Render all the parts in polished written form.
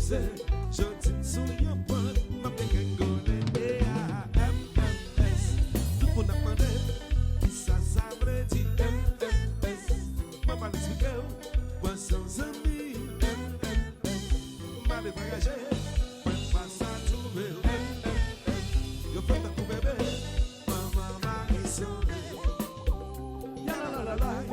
analyser. Je dis sous yon pote, m'a bien gagné. MMS, tout le monde a demandé. Qui ça veut dire MMS? M'a pas expliqué. Moi sans amis. MMS, m'a dévoyagé. Moi pas ça trouver. MMS, yo fait ta bébé. Maman m'a sauvé. Ya la la la la.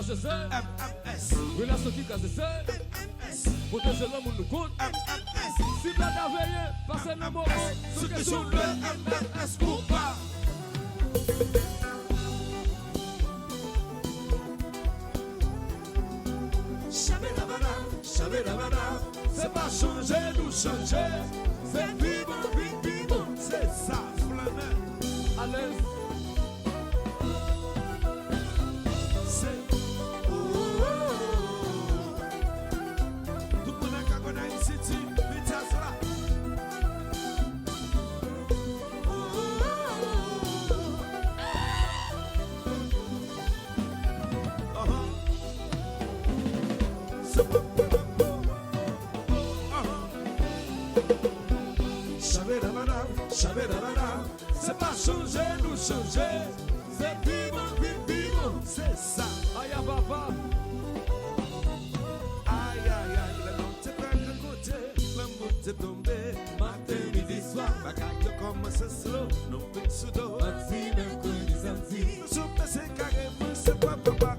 MMS, relation qui casse c'est protéger l'homme nous compte si la veiller passer le moment ce que sur le MMS pour pas. C'est pas changer, nous changer. C'est vivant, c'est ça, flaneur. à l'aise. C'est pas changer, nous changer. C'est vivant, c'est ça. Aïe, papa. Aïe, aïe, aïe, la note est pas de côté. La motte est tombée. Matin, midi, soir. Bagaille commence slow. Non, plus sous dos. Mati, mercredi, samedi. Nous sommes passés carrément, c'est pas papa.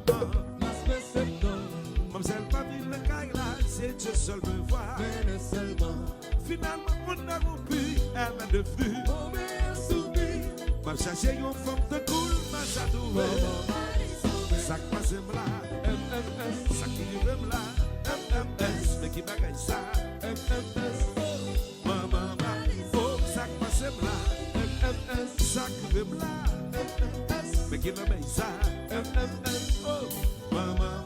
L'aspect c'est non. Mamselle, pas vivre le caille là. C'est Dieu seul me voir. Mais seulement. Finalement, on a rompu. Elle a de flux. Oh, mais soumis. M'a cherché une forme de cool, m'a j'adoué. Ça passe là, MMS. ça qui veut là, MMS, mais qui bagaille ça, MMS. maman, oh, ça passe là, MMS. ça qui veut là, MMS. mais qui bagaille ça, MMS. oh, maman,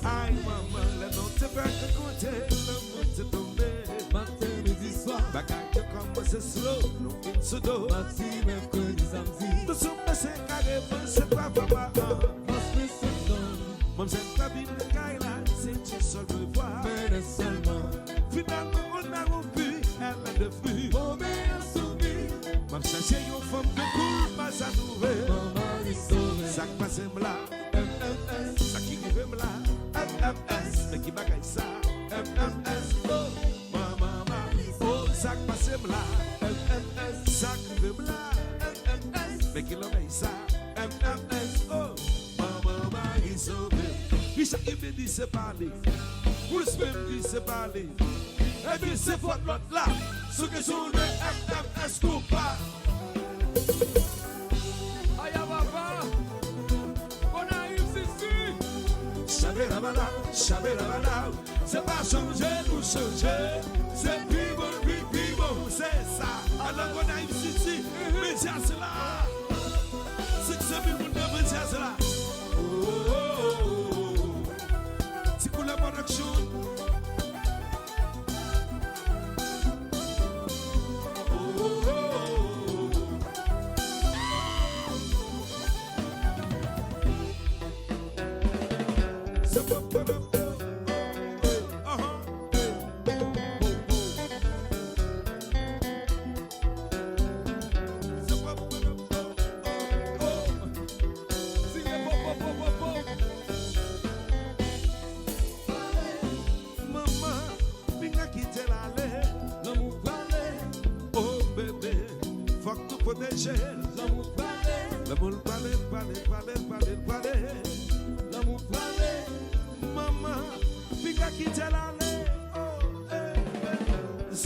aïe, maman, la note est pas de côté, le monde est tombé. Matin, midi, soir. Bagaille commence slow, nous fin sous dos. Mati, mercredi, samedi. Nous sommes passés carrément, c'est pas papa. L'aspect c'est non. Mam c'est la vie de Kaila, c'est Dieu seul me voir. Mais seulement. Finalement on a rompu, elle a de flux. Oh, mais soumis. Mam cherché une femme de cool, pas à trouver. Maman, il sauve. Ça qui passe là, MMS. ça qui arrive là, MMS, mais qui bagaille ça, MMS, oh, maman, oh, ça qui passe là, MMS. ça qui arrive là, MMS. mais qui l'obéit ça, MMS, oh, maman, il sauve. Richard il dit c'est parler, Bruce même dit c'est parler, et puis c'est votre l'autre là, ce que sont le MMS coupable. Aïe, papa. On arrive ici. Chabela, c'est pas changer, nous changer, c'est vivant, c'est ça. Alors on arrive ici, mais c'est là, c'est que c'est vivant, mais c'est là. C'est collaboration. Protéger L'amour parler. l'amour parler L'amour parler. maman pique à quitter l'aller oh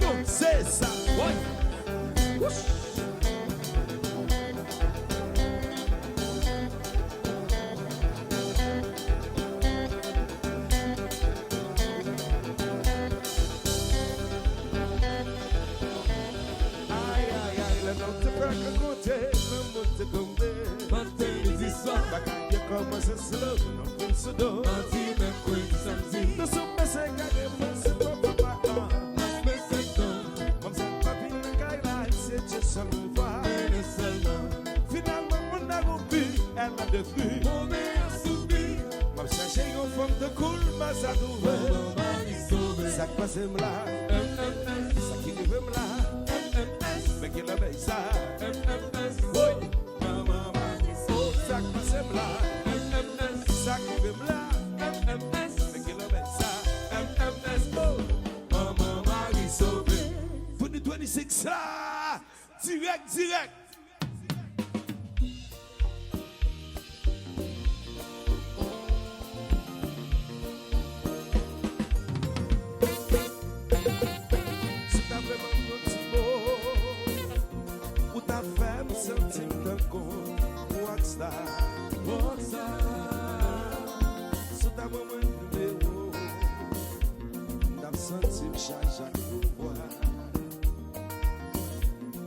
Direct. Si t'as vraiment un petit mot, ou t'as fait me sentir d'un coup, rockstar. Si t'as vraiment un numéro, t'as senti me charger à pouvoir.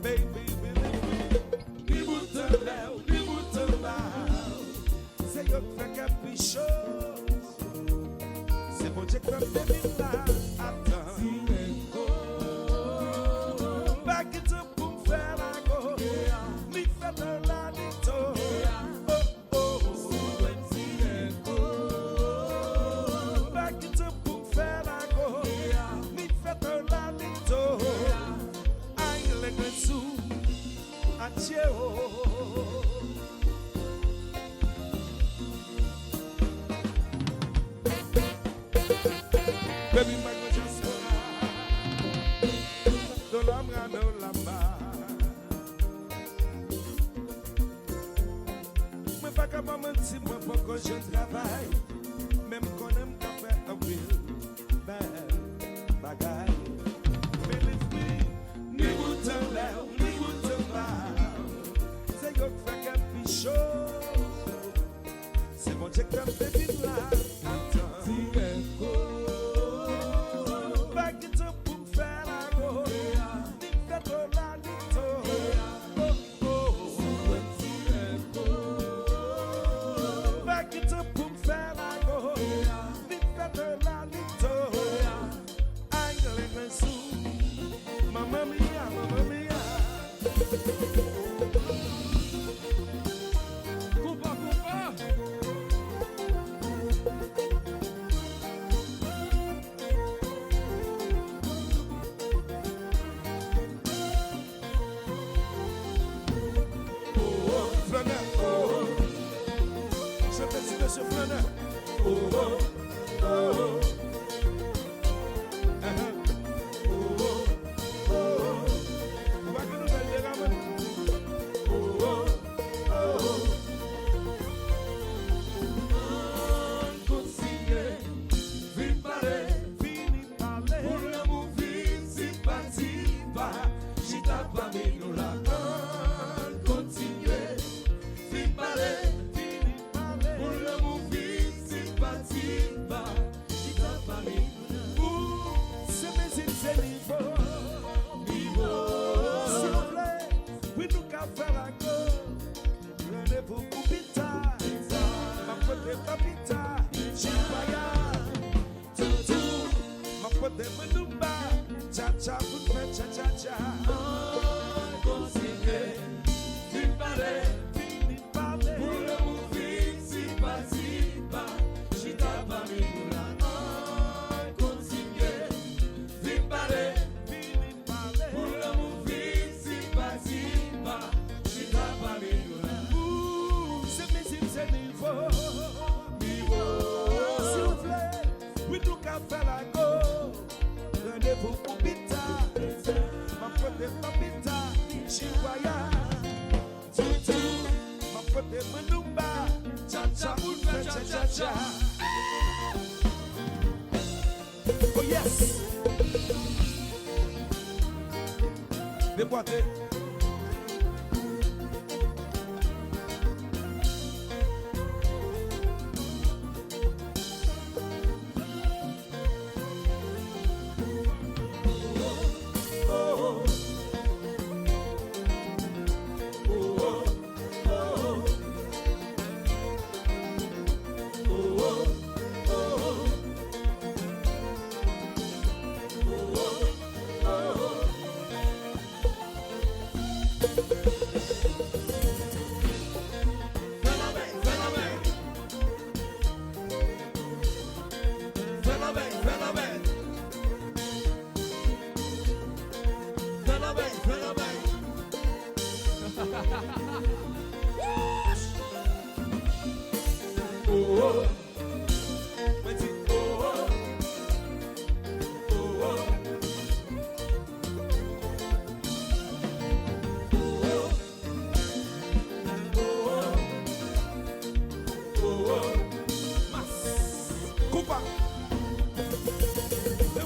Baby, ni bouton là, c'est yo qui fait quelque chose. C'est bon Dieu qui fait baby là. Attends, back it up pour me faire la go. Ni fait de la lito. Oh oh, back it up pour me faire la go. Ni fait de la lito. Aïe les grenous. Adieu. Baby, my God, just do lamba. Me pas capable mentir, moi pour que je travaille. Même qu'on aime café à will, belle bagaille. Believe me, ni bouton là, ni bouton là. C'est yo qui fait quelque chose. C'est mon Dieu qui fait baby là. Déboîté.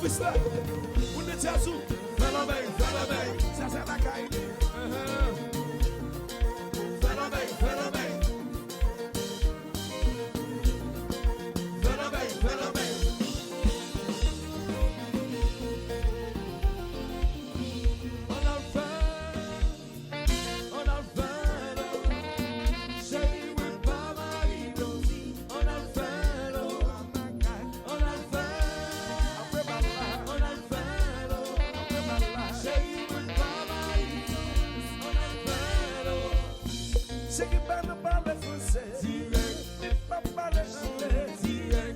Mister, vous ne t'as tout. Fais la veille, ça c'est la caille. Fais la veille, fais la veille. Fais la veille, fais la veille. On a le fait, on a le fait, j'ai eu pas mal aussi. On a le fait, on a le fait, on a le fait, j'ai eu pas mal, on a le fait. C'est qui parle pas le français, pas parler anglais,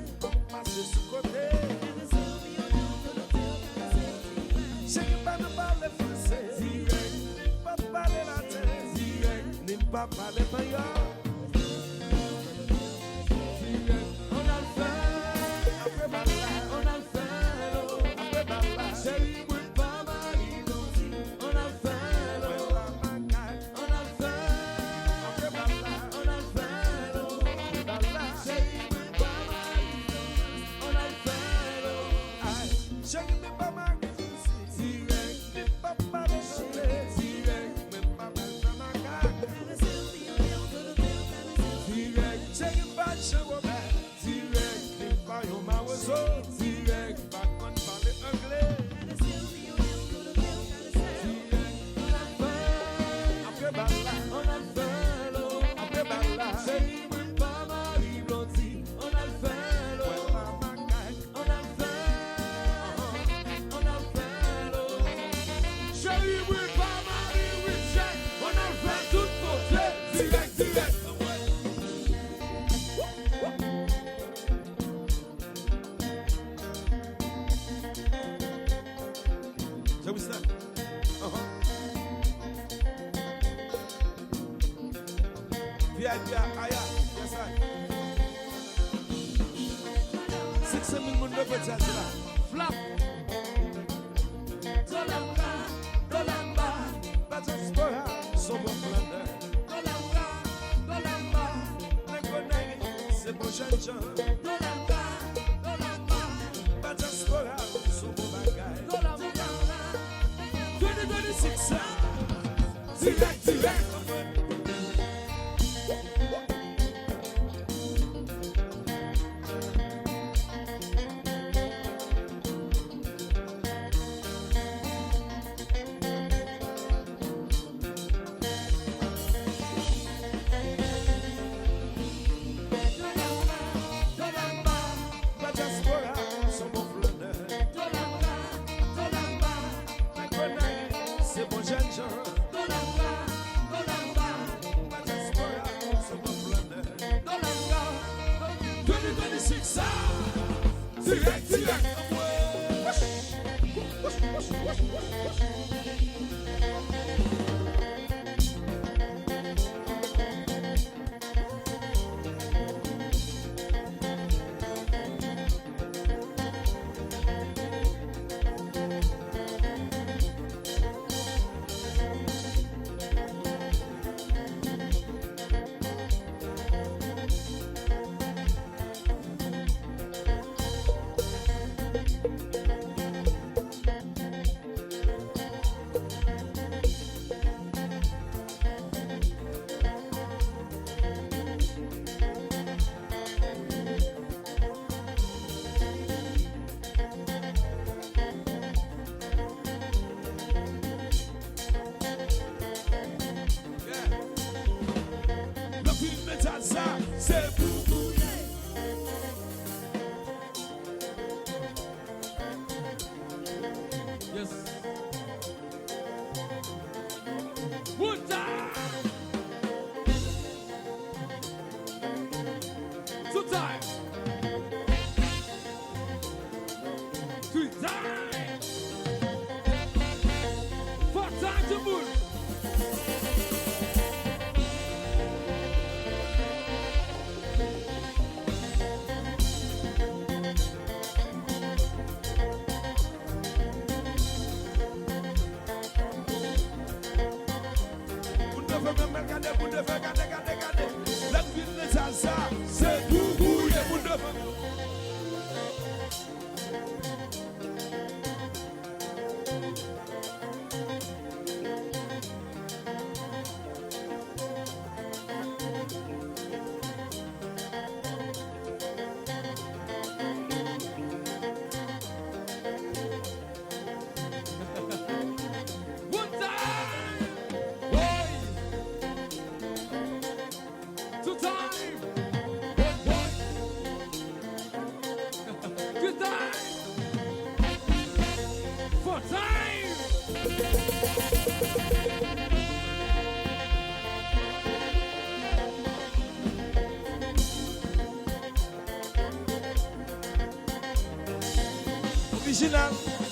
passer sous côté. C'est qui parle pas le français, pas parler latin, ni pas parler espagnol. On a le fait, Après bala, on a le fait, après bala, j'ai eu pas mal aussi. On a le fait, après la macaque, on a le fait. après bala, On a le fait, bala. j'ai eu pas mal, on a le fait, Aïe, j'ai qui me pas mal de soucis, ni pas parler anglais, même pas parler la macaque. J'ai qui pas chez Robert, ni pas yon maozo, pas qu'on parle anglais. Après bala, on a le fait, après bala, j'ai eu pas mal, on a le fait, ouais, la macaque. on a le fait, on a le fait, j'ai eu pas mal, on a le fait tout côté, direct. Shall we start? VIP, aya, yes, I. 600,000 moun de peut-être là. Flap, Dolamba, Dolamba, Pas de sport, so bon blender. Dolamba, Dolamba, Ne connaît, c'est bon changeant. Dolamba, Dolamba, Pas de sport, so bon bagaille. Dolamba, 2026, direct. Dolamba, pas de sport, so bon blender. Dolamba, Dolamba, Ne connaît, c'est bon changeant. Dolamba, Dolamba, Pas de sport, so bon blender. Dolamba, 2026, direct. Le film de Zaza, c'est pour vous. Yes. One time. Two times. Three times. Four times to move. Vous devez garder. Le film de Zaza, c'est pour vous. Vous devez. Original.